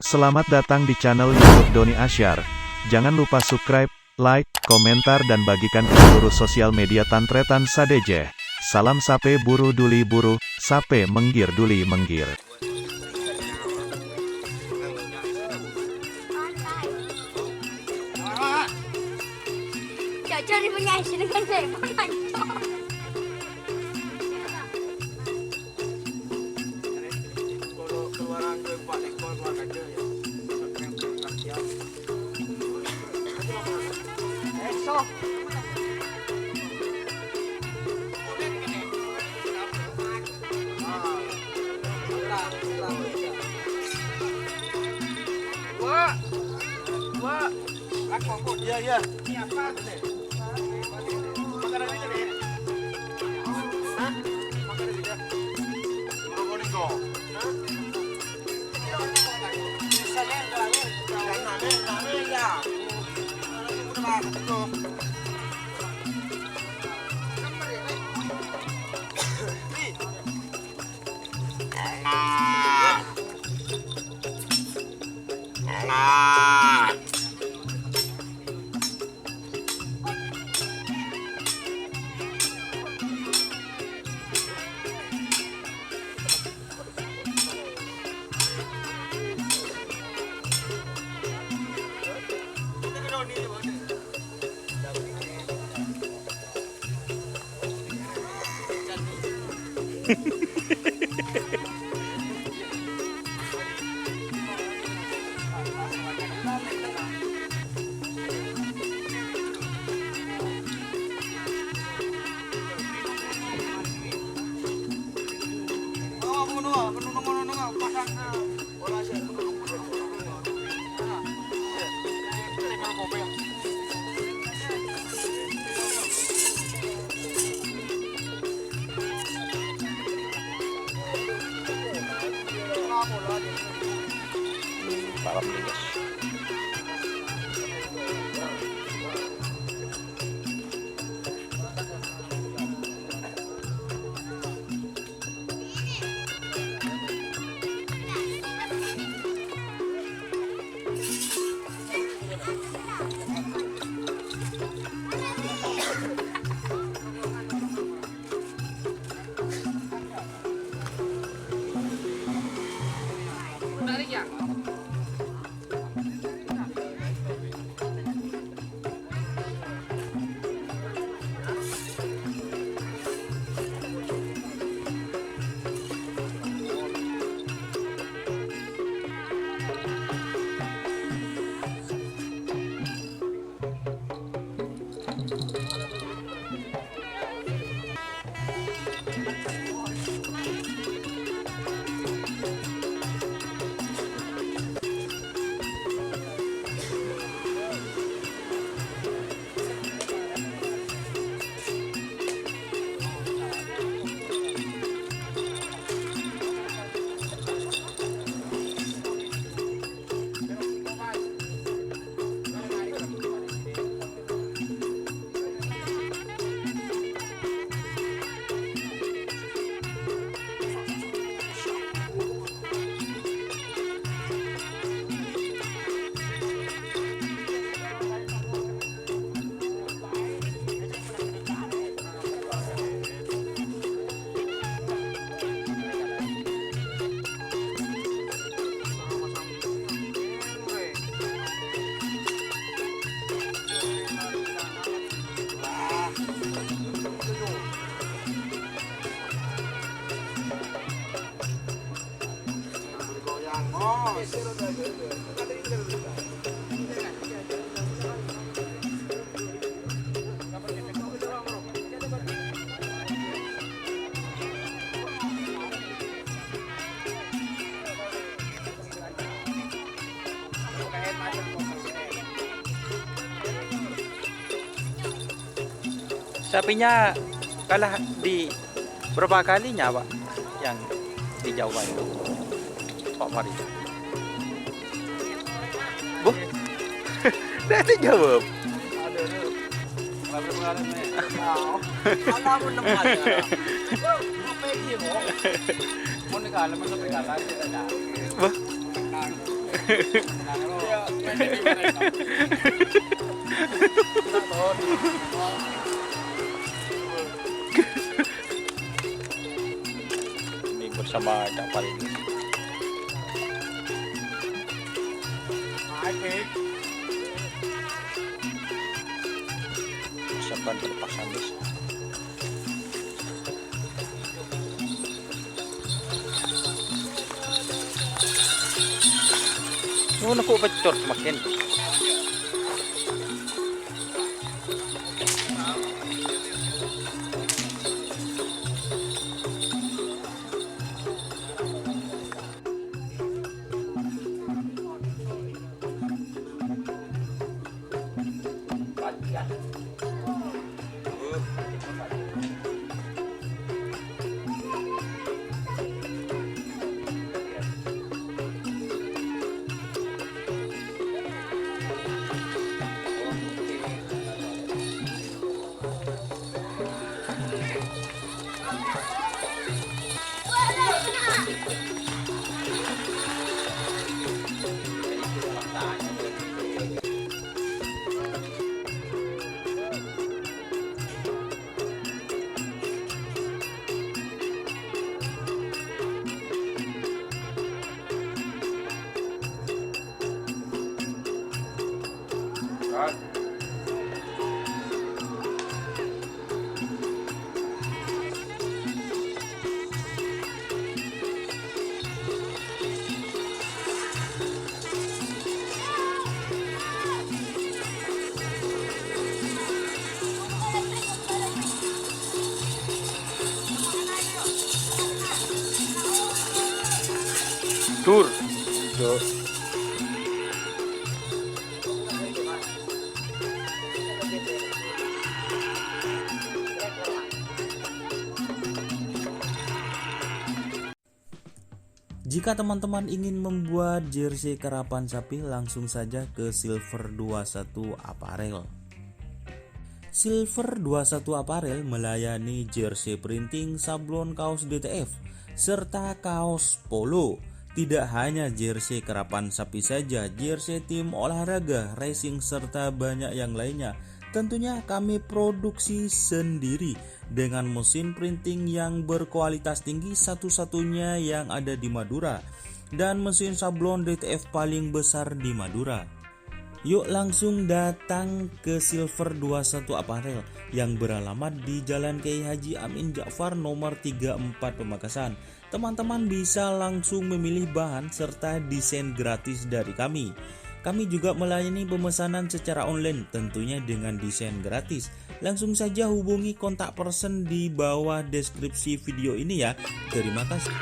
Selamat datang di channel YouTube Doni Asyar. Jangan lupa subscribe, like, komentar dan bagikan ke seluruh sosial media Tantretan Sadejeh. Salam sape buru duli buru, sape menggir duli menggir. Cari menyaisi dengan telepon aja. Kalau keluaran gue 4 ekor keluar aja ya. Esok. Wah. Aku iya. Ini apa nih? Makanan ini nih. Hah? Makanan ini. Mau nego. Hah? Bisa nih, jangan ya. Udah itu. Balap nih guys. Sapinya kalah di berapa kalinya Pak yang di Jawa itu Pak Farid? Bu, dah dijawab. Ada tu. Berapa kali ni? Tahu. Alah pun nampak je. Apa dia mo? Mo nak kalah, mo nak kalah je dah. Bu, Menang. Menang lo. Ya, tak tahu. ini bersama Cak Farid. Okey. Siapkan terlepas habis. Oh, nak pecor semakin. Dur. Dur. Jika teman-teman ingin membuat jersey karapan sapi, langsung saja ke Silver 21 Apparel. Silver 21 Apparel melayani jersey printing, sablon kaos DTF, serta kaos polo. Tidak hanya jersey karapan sapi saja, jersey tim olahraga, racing, serta banyak yang lainnya. Tentunya kami produksi sendiri dengan mesin printing yang berkualitas tinggi, satu-satunya yang ada di Madura, dan mesin sablon DTF paling besar di Madura. Yuk langsung datang ke Silver 21 Apparel yang beralamat di Jalan Kiai Haji Amin Ja'far nomor 34 Pamekasan. Teman-teman bisa langsung memilih bahan serta desain gratis dari kami. Kami juga melayani pemesanan secara online, tentunya dengan desain gratis. Langsung saja hubungi kontak person di bawah deskripsi video ini ya. Terima kasih.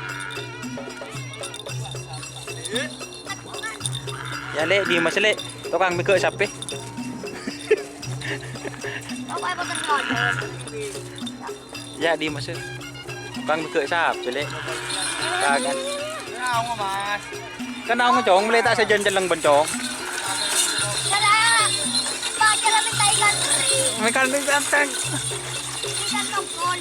Ya lek di mas lek, tukang mikir siapa? Apa apa kenal? Ya di mas, tukang mikir siapa lek? Kan? Kenal mas. Kenal ngecong, lek tak sejen jeleng bencong. Cara cara minta ikan teri, Ikan tentang. ikan tongkol.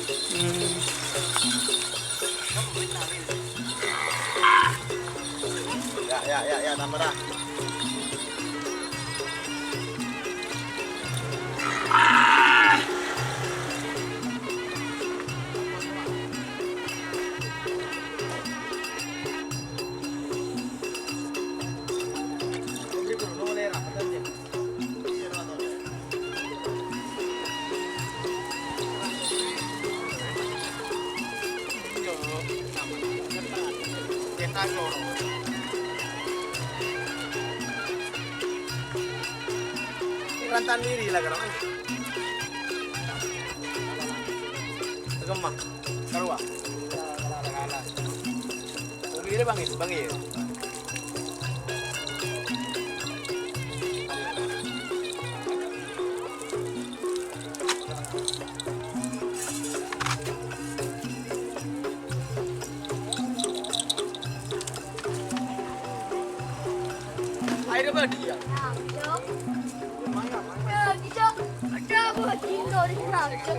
Ya, tambah dah. Rantan diri lah kan. Gemah. Karua. Kalah. Uli bang itu, bang itu. Air apa dia? Nah, Cok. Ada, Cok. Ada buat Cino di sana, Cok.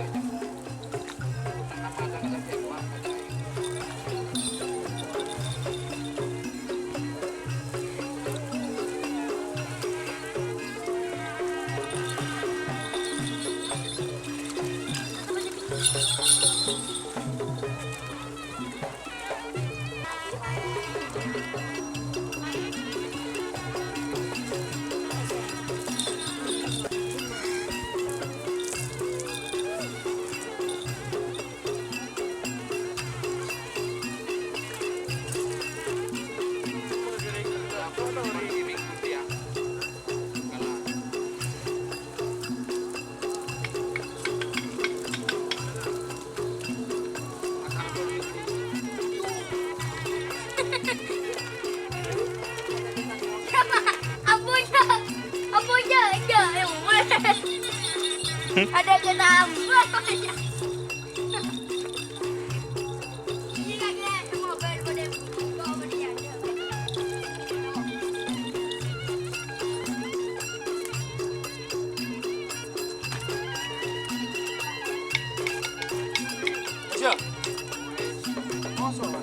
Abunya enggak, ada kenapa aja. Ini lagi mau pada kau dia. Siap. Masuk.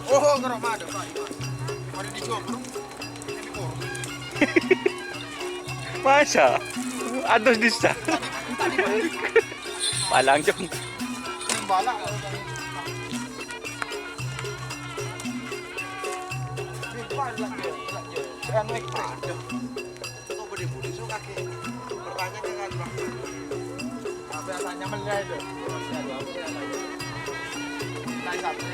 Oh, ngerok ada Pak. Mari dicoba. Ini kok. Masa? Ados disa. Palang jong. Balak. Jangan make ada. Kok budi-budi so kakek. Bertanya ke kan Bang. Apa tanya melihat itu. Masih ada apa ya? Naik satu.